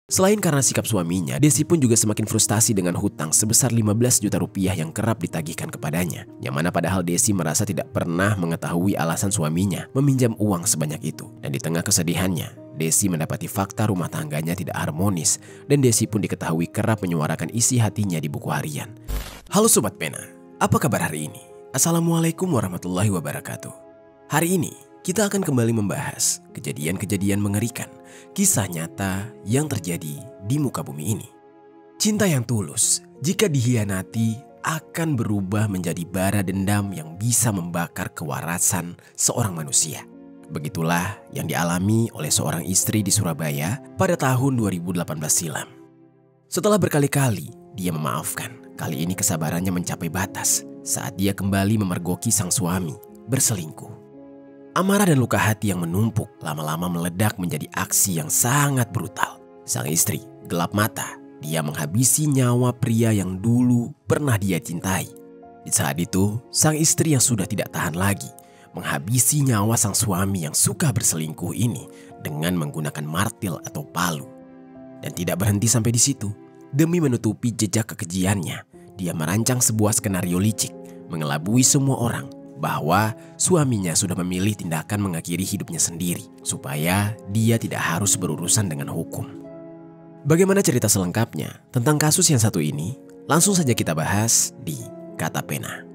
Selain karena sikap suaminya, Desi pun juga semakin frustasi dengan hutang sebesar 15 juta rupiah yang kerap ditagihkan kepadanya. Yang mana padahal Desi merasa tidak pernah mengetahui alasan suaminya meminjam uang sebanyak itu. Dan di tengah kesedihannya, Desi mendapati fakta rumah tangganya tidak harmonis dan Desi pun diketahui kerap menyuarakan isi hatinya di buku harian. Halo Sobat Pena, apa kabar hari ini? Assalamualaikum warahmatullahi wabarakatuh. Hari ini kita akan kembali membahas kejadian-kejadian mengerikan, kisah nyata yang terjadi di muka bumi ini. Cinta yang tulus, jika dihianati, akan berubah menjadi bara dendam yang bisa membakar kewarasan seorang manusia. Begitulah yang dialami oleh seorang istri di Surabaya pada tahun 2018 silam. Setelah berkali-kali dia memaafkan, kali ini kesabarannya mencapai batas saat dia kembali memergoki sang suami berselingkuh. Amarah dan luka hati yang menumpuk lama-lama meledak menjadi aksi yang sangat brutal. Sang istri gelap mata, dia menghabisi nyawa pria yang dulu pernah dia cintai. Di saat itu, sang istri yang sudah tidak tahan lagi menghabisi nyawa sang suami yang suka berselingkuh ini dengan menggunakan martil atau palu. Dan tidak berhenti sampai di situ. Demi menutupi jejak kekejiannya, dia merancang sebuah skenario licik, mengelabui semua orang bahwa suaminya sudah memilih tindakan mengakhiri hidupnya sendiri supaya dia tidak harus berurusan dengan hukum. Bagaimana cerita selengkapnya tentang kasus yang satu ini? Langsung saja kita bahas di Kata Pena.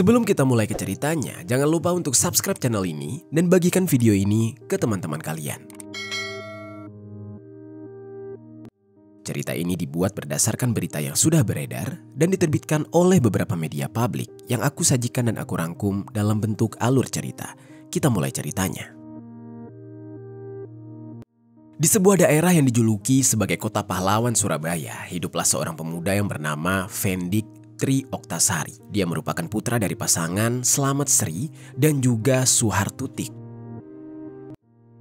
Sebelum kita mulai ke ceritanya, jangan lupa untuk subscribe channel ini dan bagikan video ini ke teman-teman kalian. Cerita ini dibuat berdasarkan berita yang sudah beredar dan diterbitkan oleh beberapa media publik yang aku sajikan dan aku rangkum dalam bentuk alur cerita. Kita mulai ceritanya. Di sebuah daerah yang dijuluki sebagai kota pahlawan Surabaya, hiduplah seorang pemuda yang bernama Fendik Tri Oktasari. Dia merupakan putra dari pasangan Slamet Sri dan juga Suhartutik.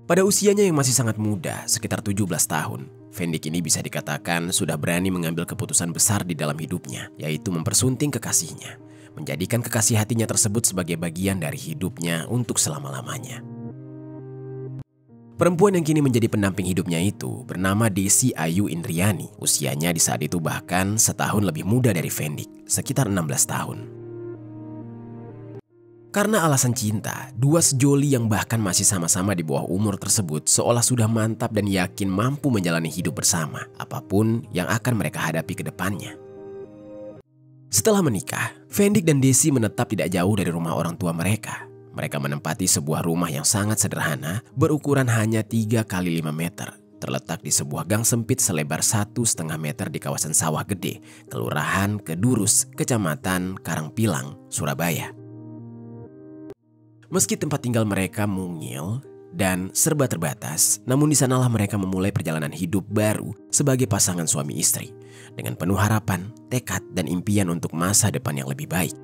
Pada usianya yang masih sangat muda, sekitar 17 tahun, Fendik ini bisa dikatakan sudah berani mengambil keputusan besar di dalam hidupnya, yaitu mempersunting kekasihnya, menjadikan kekasih hatinya tersebut sebagai bagian dari hidupnya untuk selama-lamanya. Perempuan yang kini menjadi pendamping hidupnya itu bernama Desi Ayu Indriani. Usianya di saat itu bahkan setahun lebih muda dari Fendik, sekitar 16 tahun. Karena alasan cinta, dua sejoli yang bahkan masih sama-sama di bawah umur tersebut seolah sudah mantap dan yakin mampu menjalani hidup bersama, apapun yang akan mereka hadapi ke depannya. Setelah menikah, Fendik dan Desi menetap tidak jauh dari rumah orang tua mereka. Mereka menempati sebuah rumah yang sangat sederhana berukuran hanya 3 x 5 meter. Terletak di sebuah gang sempit selebar 1,5 meter di kawasan Sawah Gede, Kelurahan Kedurus, Kecamatan Karangpilang, Surabaya. Meski tempat tinggal mereka mungil dan serba terbatas, namun di sanalah mereka memulai perjalanan hidup baru sebagai pasangan suami istri dengan penuh harapan, tekad, dan impian untuk masa depan yang lebih baik.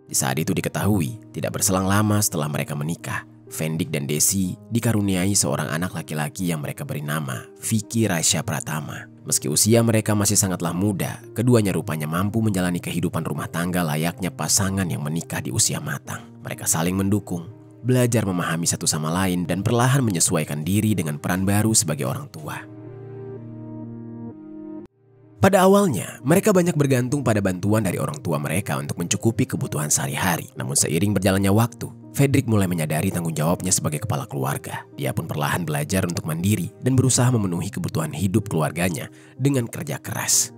Di saat itu diketahui, tidak berselang lama setelah mereka menikah, Fendik dan Desi dikaruniai seorang anak laki-laki yang mereka beri nama Vicky Rasya Pratama. Meski usia mereka masih sangatlah muda, keduanya rupanya mampu menjalani kehidupan rumah tangga layaknya pasangan yang menikah di usia matang. Mereka saling mendukung, belajar memahami satu sama lain, dan perlahan menyesuaikan diri dengan peran baru sebagai orang tua. Pada awalnya, mereka banyak bergantung pada bantuan dari orang tua mereka untuk mencukupi kebutuhan sehari-hari. Namun seiring berjalannya waktu, Fredrik mulai menyadari tanggung jawabnya sebagai kepala keluarga. Dia pun perlahan belajar untuk mandiri dan berusaha memenuhi kebutuhan hidup keluarganya dengan kerja keras.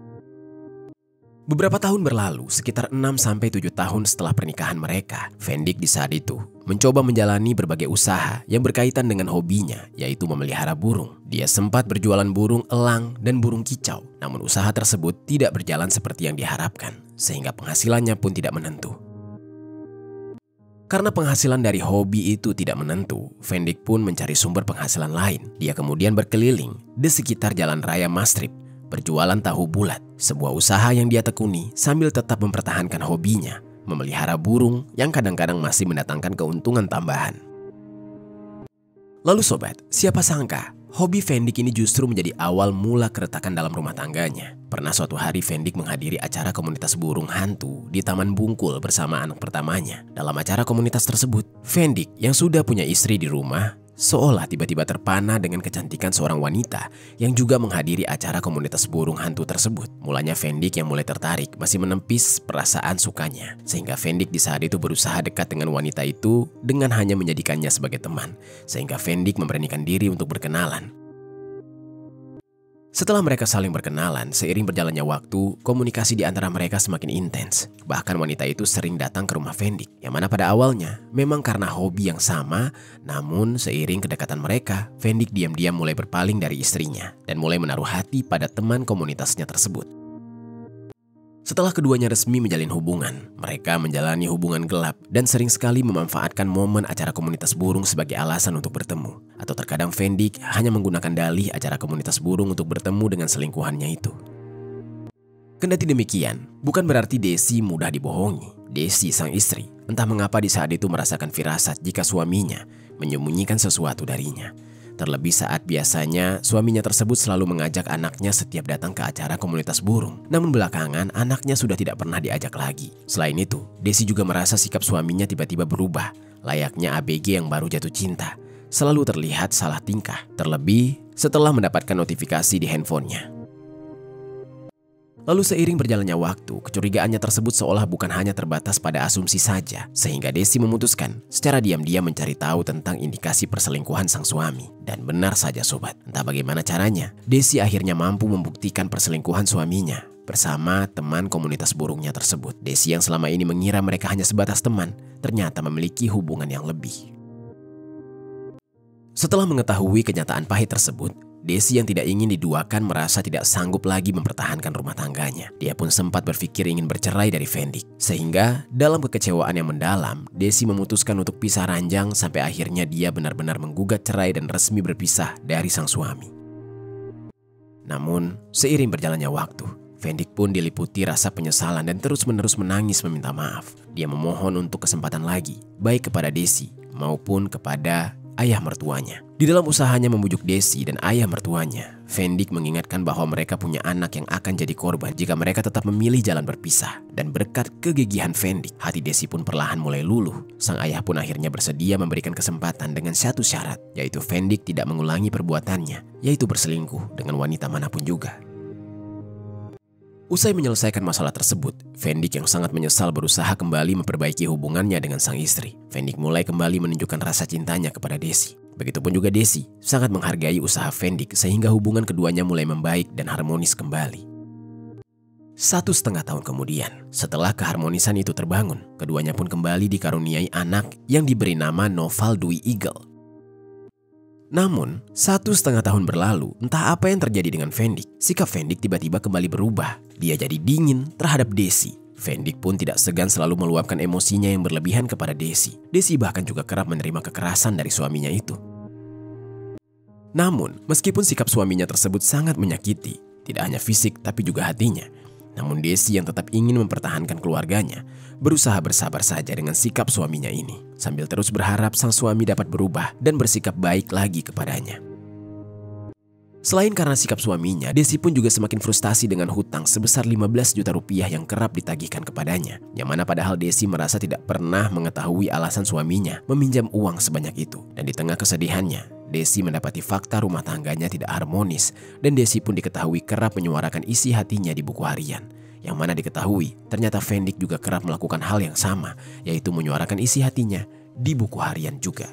Beberapa tahun berlalu, sekitar 6-7 tahun setelah pernikahan mereka, Fendik di saat itu mencoba menjalani berbagai usaha yang berkaitan dengan hobinya, yaitu memelihara burung. Dia sempat berjualan burung elang dan burung kicau, namun usaha tersebut tidak berjalan seperti yang diharapkan, sehingga penghasilannya pun tidak menentu. Karena penghasilan dari hobi itu tidak menentu, Fendik pun mencari sumber penghasilan lain. Dia kemudian berkeliling di sekitar Jalan Raya Mastrip, Berjualan tahu bulat, sebuah usaha yang dia tekuni sambil tetap mempertahankan hobinya, memelihara burung yang kadang-kadang masih mendatangkan keuntungan tambahan. Lalu sobat, siapa sangka hobi Fendik ini justru menjadi awal mula keretakan dalam rumah tangganya. Pernah suatu hari Fendik menghadiri acara komunitas burung hantu di Taman Bungkul bersama anak pertamanya. Dalam acara komunitas tersebut, Fendik yang sudah punya istri di rumah seolah tiba-tiba terpana dengan kecantikan seorang wanita yang juga menghadiri acara komunitas burung hantu tersebut. Mulanya Fendik yang mulai tertarik masih menepis perasaan sukanya, sehingga Fendik di saat itu berusaha dekat dengan wanita itu dengan hanya menjadikannya sebagai teman, sehingga Fendik memberanikan diri untuk berkenalan. Setelah mereka saling berkenalan, seiring berjalannya waktu, komunikasi di antara mereka semakin intens. Bahkan wanita itu sering datang ke rumah Fendik, yang mana pada awalnya memang karena hobi yang sama, namun seiring kedekatan mereka, Fendik diam-diam mulai berpaling dari istrinya dan mulai menaruh hati pada teman komunitasnya tersebut. Setelah keduanya resmi menjalin hubungan, mereka menjalani hubungan gelap dan sering sekali memanfaatkan momen acara komunitas burung sebagai alasan untuk bertemu. Atau terkadang Fendik hanya menggunakan dalih acara komunitas burung untuk bertemu dengan selingkuhannya itu. Kendati demikian, bukan berarti Desi mudah dibohongi. Desi, sang istri, entah mengapa di saat itu merasakan firasat jika suaminya menyembunyikan sesuatu darinya. Terlebih saat biasanya suaminya tersebut selalu mengajak anaknya setiap datang ke acara komunitas burung. Namun belakangan anaknya sudah tidak pernah diajak lagi. Selain itu, Desi juga merasa sikap suaminya tiba-tiba berubah. Layaknya ABG yang baru jatuh cinta, selalu terlihat salah tingkah. Terlebih setelah mendapatkan notifikasi di handphonenya. Lalu seiring berjalannya waktu, kecurigaannya tersebut seolah bukan hanya terbatas pada asumsi saja, sehingga Desi memutuskan secara diam-diam mencari tahu tentang indikasi perselingkuhan sang suami. Dan benar saja sobat, entah bagaimana caranya, Desi akhirnya mampu membuktikan perselingkuhan suaminya bersama teman komunitas burungnya tersebut. Desi yang selama ini mengira mereka hanya sebatas teman, ternyata memiliki hubungan yang lebih. Setelah mengetahui kenyataan pahit tersebut, Desi yang tidak ingin diduakan merasa tidak sanggup lagi mempertahankan rumah tangganya. Dia pun sempat berpikir ingin bercerai dari Fendik. Sehingga dalam kekecewaan yang mendalam, Desi memutuskan untuk pisah ranjang sampai akhirnya dia benar-benar menggugat cerai dan resmi berpisah dari sang suami. Namun, seiring berjalannya waktu, Fendik pun diliputi rasa penyesalan dan terus-menerus menangis meminta maaf. Dia memohon untuk kesempatan lagi, baik kepada Desi maupun kepada ayah mertuanya. Di dalam usahanya membujuk Desi dan ayah mertuanya, Fendik mengingatkan bahwa mereka punya anak yang akan jadi korban jika mereka tetap memilih jalan berpisah. Dan berkat kegigihan Fendik, hati Desi pun perlahan mulai luluh. Sang ayah pun akhirnya bersedia memberikan kesempatan dengan satu syarat, yaitu Fendik tidak mengulangi perbuatannya, yaitu berselingkuh dengan wanita manapun juga. Usai menyelesaikan masalah tersebut, Fendik yang sangat menyesal berusaha kembali memperbaiki hubungannya dengan sang istri. Fendik mulai kembali menunjukkan rasa cintanya kepada Desi. Begitupun juga Desi sangat menghargai usaha Fendik sehingga hubungan keduanya mulai membaik dan harmonis kembali. 1,5 tahun kemudian, setelah keharmonisan itu terbangun, keduanya pun kembali dikaruniai anak yang diberi nama Noval Dwi Eagle. Namun, 1,5 tahun berlalu, entah apa yang terjadi dengan Fendik. Sikap Fendik tiba-tiba kembali berubah. Dia jadi dingin terhadap Desi. Fendik pun tidak segan selalu meluapkan emosinya yang berlebihan kepada Desi. Desi bahkan juga kerap menerima kekerasan dari suaminya itu. Namun, meskipun sikap suaminya tersebut sangat menyakiti, tidak hanya fisik tapi juga hatinya, namun Desi yang tetap ingin mempertahankan keluarganya, berusaha bersabar saja dengan sikap suaminya ini, sambil terus berharap sang suami dapat berubah dan bersikap baik lagi kepadanya. Selain karena sikap suaminya, Desi pun juga semakin frustasi dengan hutang sebesar 15 juta rupiah yang kerap ditagihkan kepadanya. Yang mana padahal Desi merasa tidak pernah mengetahui alasan suaminya meminjam uang sebanyak itu. Dan di tengah kesedihannya, Desi mendapati fakta rumah tangganya tidak harmonis dan Desi pun diketahui kerap menyuarakan isi hatinya di buku harian. Yang mana diketahui ternyata Fendik juga kerap melakukan hal yang sama, yaitu menyuarakan isi hatinya di buku harian juga.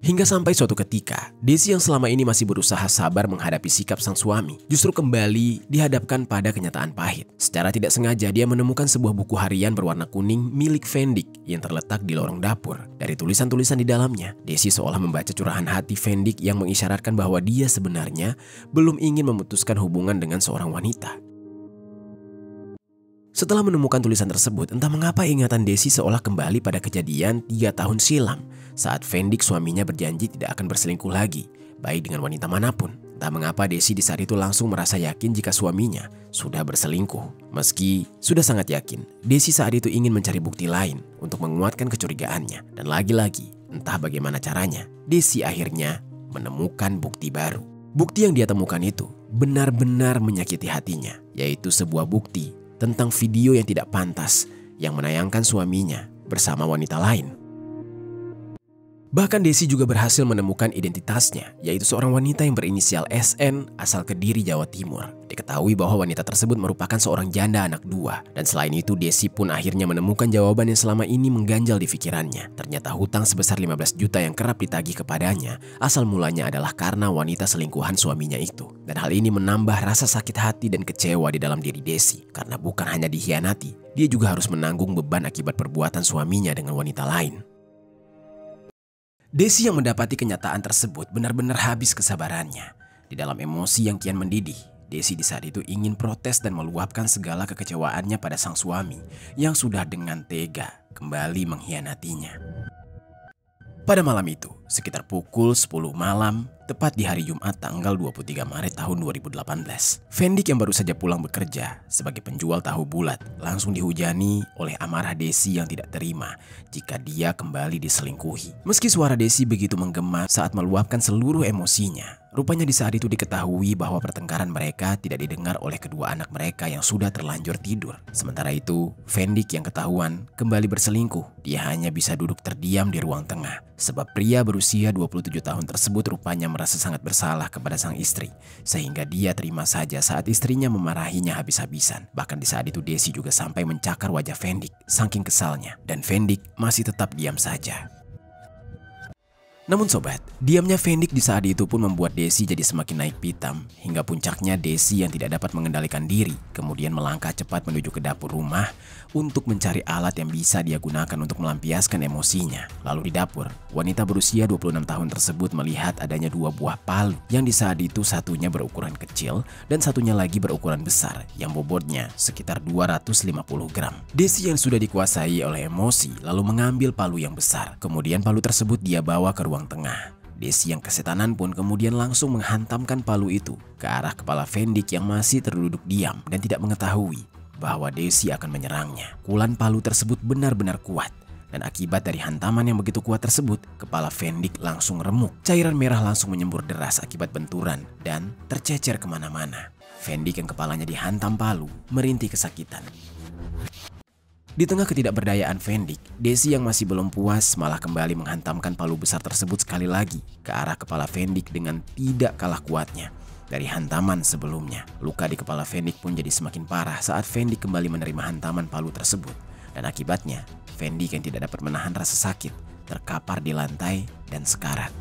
Hingga sampai suatu ketika, Desi yang selama ini masih berusaha sabar menghadapi sikap sang suami, justru kembali dihadapkan pada kenyataan pahit. Secara tidak sengaja dia menemukan sebuah buku harian berwarna kuning milik Fendik yang terletak di lorong dapur. Dari tulisan-tulisan di dalamnya, Desi seolah membaca curahan hati Fendik yang mengisyaratkan bahwa dia sebenarnya belum ingin memutuskan hubungan dengan seorang wanita. Setelah menemukan tulisan tersebut, entah mengapa ingatan Desi seolah kembali pada kejadian 3 tahun silam saat Fendik suaminya berjanji tidak akan berselingkuh lagi, baik dengan wanita manapun. Entah mengapa Desi di saat itu langsung merasa yakin jika suaminya sudah berselingkuh. Meski sudah sangat yakin, Desi saat itu ingin mencari bukti lain untuk menguatkan kecurigaannya. Dan lagi-lagi, entah bagaimana caranya, Desi akhirnya menemukan bukti baru. Bukti yang dia temukan itu benar-benar menyakiti hatinya, yaitu sebuah bukti tentang video yang tidak pantas yang menayangkan suaminya bersama wanita lain. Bahkan Desi juga berhasil menemukan identitasnya, yaitu seorang wanita yang berinisial SN asal Kediri, Jawa Timur. Diketahui bahwa wanita tersebut merupakan seorang janda anak 2. Dan selain itu Desi pun akhirnya menemukan jawaban yang selama ini mengganjal di pikirannya. Ternyata hutang sebesar 15 juta yang kerap ditagih kepadanya asal mulanya adalah karena wanita selingkuhan suaminya itu. Dan hal ini menambah rasa sakit hati dan kecewa di dalam diri Desi. Karena bukan hanya dikhianati, dia juga harus menanggung beban akibat perbuatan suaminya dengan wanita lain. Desi yang mendapati kenyataan tersebut benar-benar habis kesabarannya. Di dalam emosi yang kian mendidih, Desi di saat itu ingin protes dan meluapkan segala kekecewaannya pada sang suami yang sudah dengan tega kembali mengkhianatinya. Pada malam itu, sekitar pukul 10 malam, tepat di hari Jumat tanggal 23 Maret tahun 2018, Fendik yang baru saja pulang bekerja sebagai penjual tahu bulat langsung dihujani oleh amarah Desi yang tidak terima jika dia kembali diselingkuhi. Meski suara Desi begitu menggema saat meluapkan seluruh emosinya, rupanya di saat itu diketahui bahwa pertengkaran mereka tidak didengar oleh kedua anak mereka yang sudah terlanjur tidur. Sementara itu, Fendik yang ketahuan kembali berselingkuh, dia hanya bisa duduk terdiam di ruang tengah. Sebab pria berusia 27 tahun tersebut rupanya merasa sangat bersalah kepada sang istri, sehingga dia terima saja saat istrinya memarahinya habis-habisan. Bahkan di saat itu Desi juga sampai mencakar wajah Fendik saking kesalnya, dan Fendik masih tetap diam saja. Namun sobat, diamnya Fendik di saat itu pun membuat Desi jadi semakin naik pitam. Hingga puncaknya Desi yang tidak dapat mengendalikan diri kemudian melangkah cepat menuju ke dapur rumah untuk mencari alat yang bisa dia gunakan untuk melampiaskan emosinya. Lalu di dapur, wanita berusia 26 tahun tersebut melihat adanya 2 buah palu yang di saat itu satunya berukuran kecil dan satunya lagi berukuran besar yang bobotnya sekitar 250 gram. Desi yang sudah dikuasai oleh emosi lalu mengambil palu yang besar. Kemudian palu tersebut dia bawa ke ruang tengah. Desi yang kesetanan pun kemudian langsung menghantamkan palu itu ke arah kepala Fendik yang masih terduduk diam dan tidak mengetahui bahwa Desi akan menyerangnya. Pukulan palu tersebut benar-benar kuat, dan akibat dari hantaman yang begitu kuat tersebut, kepala Fendik langsung remuk. Cairan merah langsung menyembur deras akibat benturan dan tercecer kemana-mana. Fendik yang kepalanya dihantam palu merintih kesakitan. Di tengah ketidakberdayaan Fendik, Desi yang masih belum puas malah kembali menghantamkan palu besar tersebut sekali lagi ke arah kepala Fendik dengan tidak kalah kuatnya dari hantaman sebelumnya. Luka di kepala Fendik pun jadi semakin parah saat Fendik kembali menerima hantaman palu tersebut. Dan akibatnya, Fendik yang tidak dapat menahan rasa sakit terkapar di lantai dan sekarat.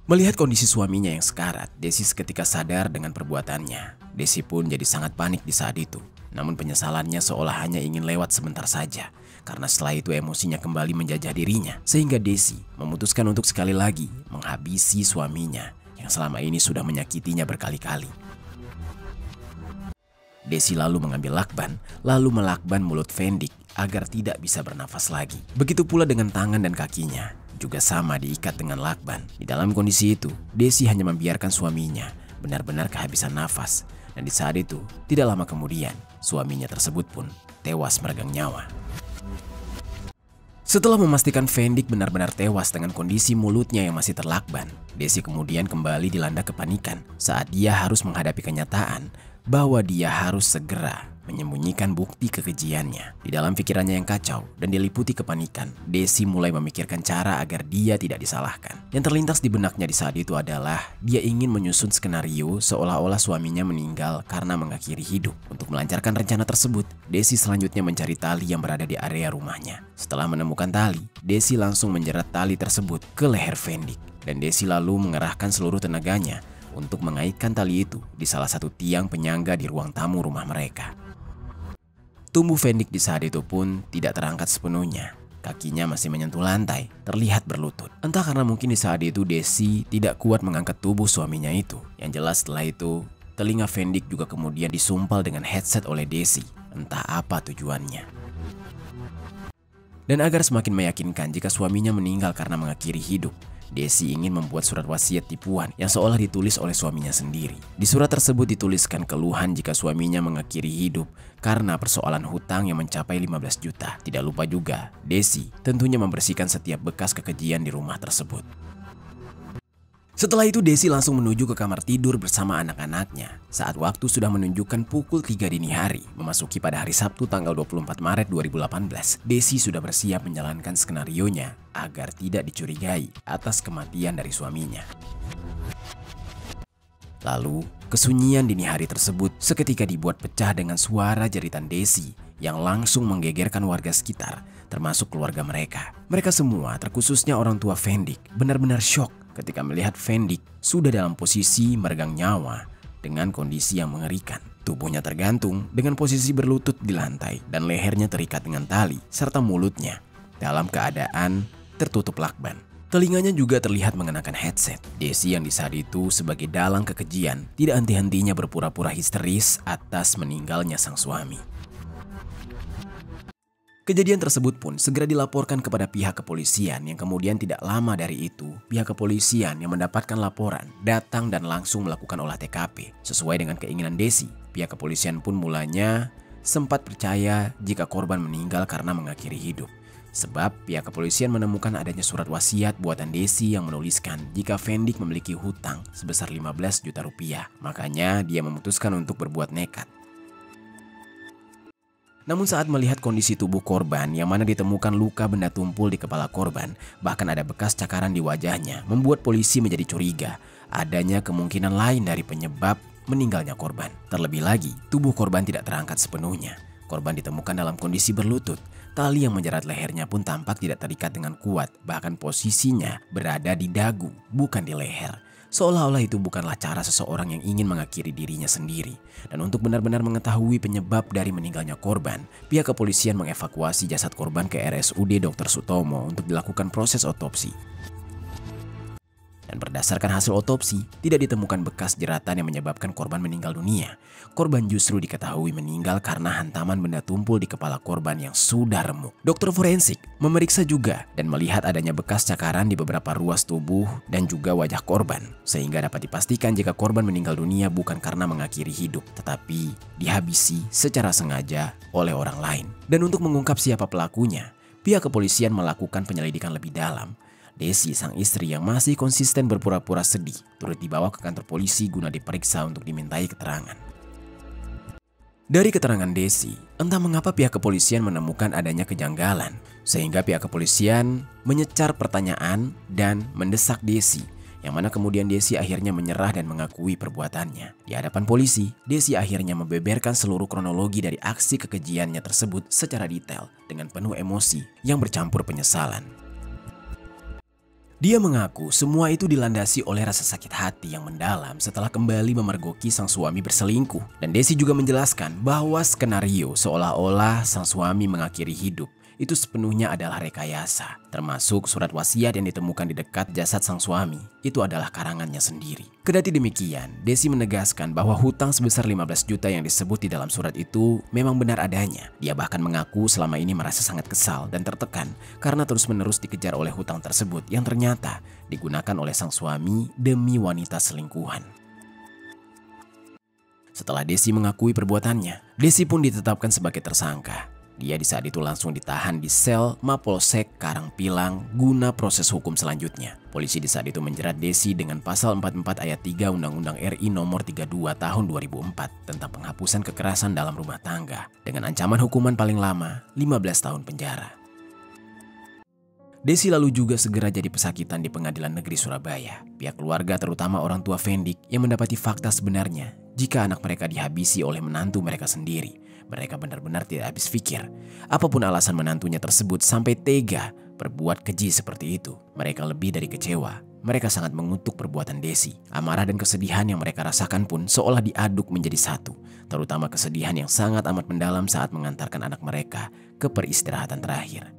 Melihat kondisi suaminya yang sekarat, Desi seketika sadar dengan perbuatannya. Desi pun jadi sangat panik di saat itu. Namun penyesalannya seolah hanya ingin lewat sebentar saja, karena setelah itu emosinya kembali menjajah dirinya. Sehingga Desi memutuskan untuk sekali lagi menghabisi suaminya yang selama ini sudah menyakitinya berkali-kali. Desi lalu mengambil lakban, lalu melakban mulut Fendik agar tidak bisa bernafas lagi. Begitu pula dengan tangan dan kakinya, juga sama diikat dengan lakban. Di dalam kondisi itu, Desi hanya membiarkan suaminya benar-benar kehabisan nafas. Dan di saat itu, tidak lama kemudian, suaminya tersebut pun tewas meregang nyawa. Setelah memastikan Fendik benar-benar tewas dengan kondisi mulutnya yang masih terlakban, Desi kemudian kembali dilanda kepanikan saat dia harus menghadapi kenyataan bahwa dia harus segera menyembunyikan bukti kekejiannya. Di dalam pikirannya yang kacau dan diliputi kepanikan, Desi mulai memikirkan cara agar dia tidak disalahkan. Yang terlintas di benaknya di saat itu adalah dia ingin menyusun skenario seolah-olah suaminya meninggal karena mengakhiri hidup. Untuk melancarkan rencana tersebut, Desi selanjutnya mencari tali yang berada di area rumahnya. Setelah menemukan tali, Desi langsung menjerat tali tersebut ke leher Fendik. Dan Desi lalu mengerahkan seluruh tenaganya untuk mengaitkan tali itu di salah satu tiang penyangga di ruang tamu rumah mereka. Tubuh Fendik di saat itu pun tidak terangkat sepenuhnya. Kakinya masih menyentuh lantai, terlihat berlutut. Entah karena mungkin di saat itu Desi tidak kuat mengangkat tubuh suaminya itu. Yang jelas setelah itu, telinga Fendik juga kemudian disumpal dengan headset oleh Desi. Entah apa tujuannya. Dan agar semakin meyakinkan jika suaminya meninggal karena mengakhiri hidup, Desi ingin membuat surat wasiat tipuan yang seolah ditulis oleh suaminya sendiri. Di surat tersebut dituliskan keluhan jika suaminya mengakhiri hidup karena persoalan hutang yang mencapai 15 juta. Tidak lupa juga, Desi tentunya membersihkan setiap bekas kekejian di rumah tersebut. Setelah itu Desi langsung menuju ke kamar tidur bersama anak-anaknya. Saat waktu sudah menunjukkan pukul 3 dini hari, memasuki pada hari Sabtu tanggal 24 Maret 2018, Desi sudah bersiap menjalankan skenarionya agar tidak dicurigai atas kematian dari suaminya. Lalu, kesunyian dini hari tersebut seketika dibuat pecah dengan suara jeritan Desi yang langsung menggegerkan warga sekitar, termasuk keluarga mereka. Mereka semua, terkhususnya orang tua Fendik, benar-benar syok ketika melihat Fendik sudah dalam posisi meregang nyawa dengan kondisi yang mengerikan. Tubuhnya tergantung dengan posisi berlutut di lantai dan lehernya terikat dengan tali serta mulutnya dalam keadaan tertutup lakban. Telinganya juga terlihat mengenakan headset. Desi yang di saat itu sebagai dalang kekejian tidak henti-hentinya berpura-pura histeris atas meninggalnya sang suami. Kejadian tersebut pun segera dilaporkan kepada pihak kepolisian yang kemudian tidak lama dari itu, pihak kepolisian yang mendapatkan laporan datang dan langsung melakukan olah TKP. Sesuai dengan keinginan Desi, pihak kepolisian pun mulanya sempat percaya jika korban meninggal karena mengakhiri hidup. Sebab pihak kepolisian menemukan adanya surat wasiat buatan Desi yang menuliskan jika Fendik memiliki hutang sebesar 15 juta rupiah. Makanya dia memutuskan untuk berbuat nekat. Namun saat melihat kondisi tubuh korban yang mana ditemukan luka benda tumpul di kepala korban, bahkan ada bekas cakaran di wajahnya, membuat polisi menjadi curiga adanya kemungkinan lain dari penyebab meninggalnya korban. Terlebih lagi, tubuh korban tidak terangkat sepenuhnya. Korban ditemukan dalam kondisi berlutut, tali yang menjerat lehernya pun tampak tidak terikat dengan kuat, bahkan posisinya berada di dagu, bukan di leher. Seolah-olah itu bukanlah cara seseorang yang ingin mengakhiri dirinya sendiri. Dan untuk benar-benar mengetahui penyebab dari meninggalnya korban, pihak kepolisian mengevakuasi jasad korban ke RSUD Dr. Sutomo untuk dilakukan proses otopsi. Dan berdasarkan hasil otopsi, tidak ditemukan bekas jeratan yang menyebabkan korban meninggal dunia. Korban justru diketahui meninggal karena hantaman benda tumpul di kepala korban yang sudah remuk. Dokter forensik memeriksa juga dan melihat adanya bekas cakaran di beberapa ruas tubuh dan juga wajah korban. Sehingga dapat dipastikan jika korban meninggal dunia bukan karena mengakhiri hidup, tetapi dihabisi secara sengaja oleh orang lain. Dan untuk mengungkap siapa pelakunya, pihak kepolisian melakukan penyelidikan lebih dalam. Desi, sang istri yang masih konsisten berpura-pura sedih, turut dibawa ke kantor polisi guna diperiksa untuk dimintai keterangan. Dari keterangan Desi, entah mengapa pihak kepolisian menemukan adanya kejanggalan, sehingga pihak kepolisian menyecar pertanyaan dan mendesak Desi, yang mana kemudian Desi akhirnya menyerah dan mengakui perbuatannya. Di hadapan polisi, Desi akhirnya membeberkan seluruh kronologi dari aksi kekejiannya tersebut secara detail dengan penuh emosi yang bercampur penyesalan. Dia mengaku semua itu dilandasi oleh rasa sakit hati yang mendalam setelah kembali memergoki sang suami berselingkuh. Dan Desi juga menjelaskan bahwa skenario seolah-olah sang suami mengakhiri hidup itu sepenuhnya adalah rekayasa. Termasuk surat wasiat yang ditemukan di dekat jasad sang suami, itu adalah karangannya sendiri. Kendati demikian, Desi menegaskan bahwa hutang sebesar 15 juta yang disebut di dalam surat itu memang benar adanya. Dia bahkan mengaku selama ini merasa sangat kesal dan tertekan karena terus-menerus dikejar oleh hutang tersebut yang ternyata digunakan oleh sang suami demi wanita selingkuhan. Setelah Desi mengakui perbuatannya, Desi pun ditetapkan sebagai tersangka. Dia di saat itu langsung ditahan di sel Mapolsek Karangpilang guna proses hukum selanjutnya. Polisi di saat itu menjerat Desi dengan pasal 44 ayat 3 Undang-Undang RI nomor 32 tahun 2004 tentang penghapusan kekerasan dalam rumah tangga dengan ancaman hukuman paling lama 15 tahun penjara. Desi lalu juga segera jadi pesakitan di Pengadilan Negeri Surabaya. Pihak keluarga terutama orang tua Fendik yang mendapati fakta sebenarnya jika anak mereka dihabisi oleh menantu mereka sendiri. Mereka benar-benar tidak habis pikir. Apapun alasan menantunya tersebut sampai tega berbuat keji seperti itu. Mereka lebih dari kecewa. Mereka sangat mengutuk perbuatan Desi. Amarah dan kesedihan yang mereka rasakan pun seolah diaduk menjadi satu. Terutama kesedihan yang sangat amat mendalam saat mengantarkan anak mereka ke peristirahatan terakhir.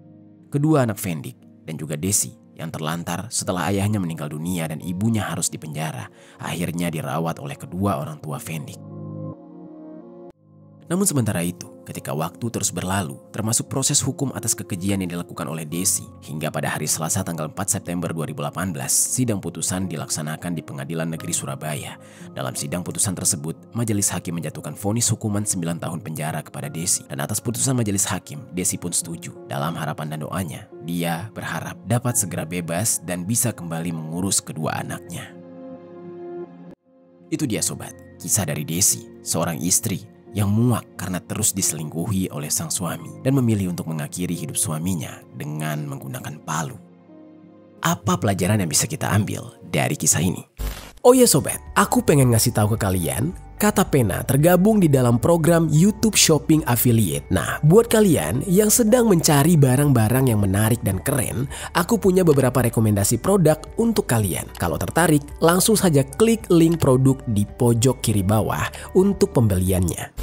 Kedua anak Fendik dan juga Desi yang terlantar setelah ayahnya meninggal dunia dan ibunya harus dipenjara, akhirnya dirawat oleh kedua orang tua Fendik. Namun sementara itu, ketika waktu terus berlalu, termasuk proses hukum atas kekejian yang dilakukan oleh Desi, hingga pada hari Selasa tanggal 4 September 2018, sidang putusan dilaksanakan di Pengadilan Negeri Surabaya. Dalam sidang putusan tersebut, majelis hakim menjatuhkan vonis hukuman 9 tahun penjara kepada Desi. Dan atas putusan majelis hakim, Desi pun setuju. Dalam harapan dan doanya, dia berharap dapat segera bebas dan bisa kembali mengurus kedua anaknya. Itu dia sobat, kisah dari Desi, seorang istri yang muak karena terus diselingkuhi oleh sang suami dan memilih untuk mengakhiri hidup suaminya dengan menggunakan palu. Apa pelajaran yang bisa kita ambil dari kisah ini? Oh ya sobat, aku pengen ngasih tahu ke kalian, Kata Pena tergabung di dalam program YouTube Shopping Affiliate. Nah, buat kalian yang sedang mencari barang-barang yang menarik dan keren, aku punya beberapa rekomendasi produk untuk kalian. Kalau tertarik, langsung saja klik link produk di pojok kiri bawah untuk pembeliannya.